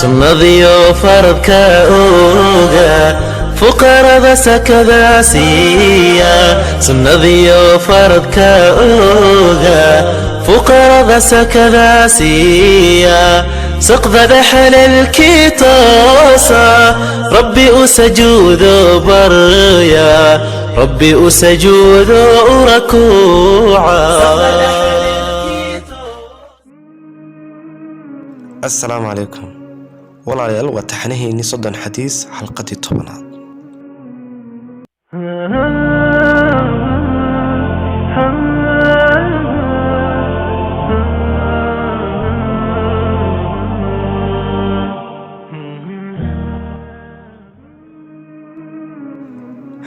sunnadiyo faradka ooga fuqarada sakada siiya sunnadiyo faradka ooga fuqarada sakada siiya saqda dhaxalkii toosa rabbi usajuudo barya rabbi usajuudo rakuuca. السلام عليكم والله وتحنيهني صدن حديث حلقة 10.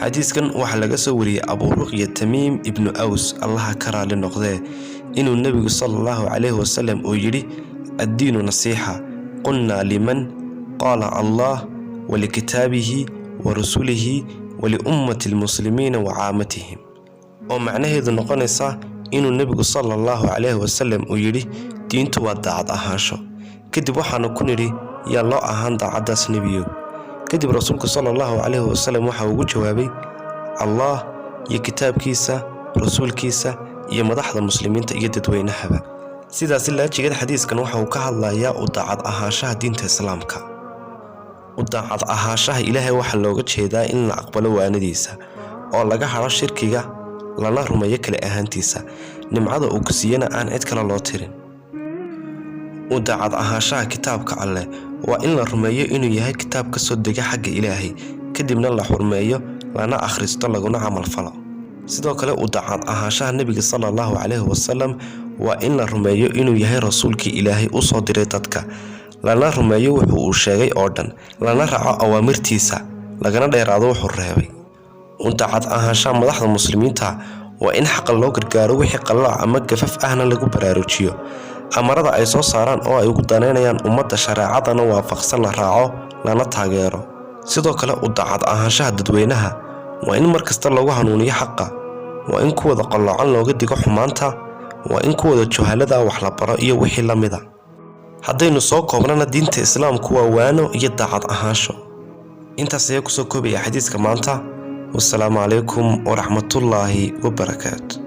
حديث كان وحلقة سوري أبو رقية تميم ابن أوس الله كرى للنقضاء إنه النبي صلى الله عليه وسلم ويري الدين نصيحة قلنا لمن قال الله ولكتابه ورسوله ولأمة المسلمين وعامتهم ومعنى هذا نقنصة إنه النبي صلى الله عليه وسلم ويري دين تودعت أهاشو كدب وحنا كنري يا الله أهان دعدس نبيو كدب رسولك صلى الله عليه وسلم وحاو جوابي الله يا كتاب كيسة رسول كيسة يا مدحض المسلمين تأيدت وينهبا sidaas la jigad xadiiskan waxa uu ka hadlayaa u daacad ahaanshaha diinta islaamka u daacad ahaanshaha ilaahay waxa looga jeedaa in la aqbalo waanadiisa oo laga haro shirkiga lana rumeeyo kale ahaantiisa nimcada uu ku siiyana aan cid kale loo tirin u daacad ahaanshaha kitaabka Alle waa in la rumeeyo inuu yahay kitaab ka soo dega xagga ilaahay kadibna la xurmeeyo lana akhristo laguna amal falo sidoo kale u daacad ahaanshaha nabiga sallallahu alayhi wasallam waa in la rumeeyo inuu yahay rasuulkii ilaahay u soo diray dadka lana rumeeyo wuxuu uu sheegay oo dhan lana raaco awaamirtiisa lagana dheeraado wuxuu reebay u daacad ahaanshaha madaxda muslimiinta waa in xaq loo gargaaro wixii qalooc ama gafaf ahna lagu baraarujiyo amarada ay soo saaraan oo ay ugu daneynayaan ummadda shariicadana waafaqsan la raaco lana taageero sidoo kale u daacad ahaanshaha dadweynaha waa in markasta lagu hanuuniyo xaqa waa in kuwada qaloocan looga digo xumaanta waa in kuwada juhalada wax la baro iyo wixii la mid ah haddaynu soo koobnana diinta islaamku waa waano iyo daacad ahaansho intaas ayaa ku soo koobaya xadiiska maanta wassalaamu calaykum waraxmatullaahi wabarakaatu.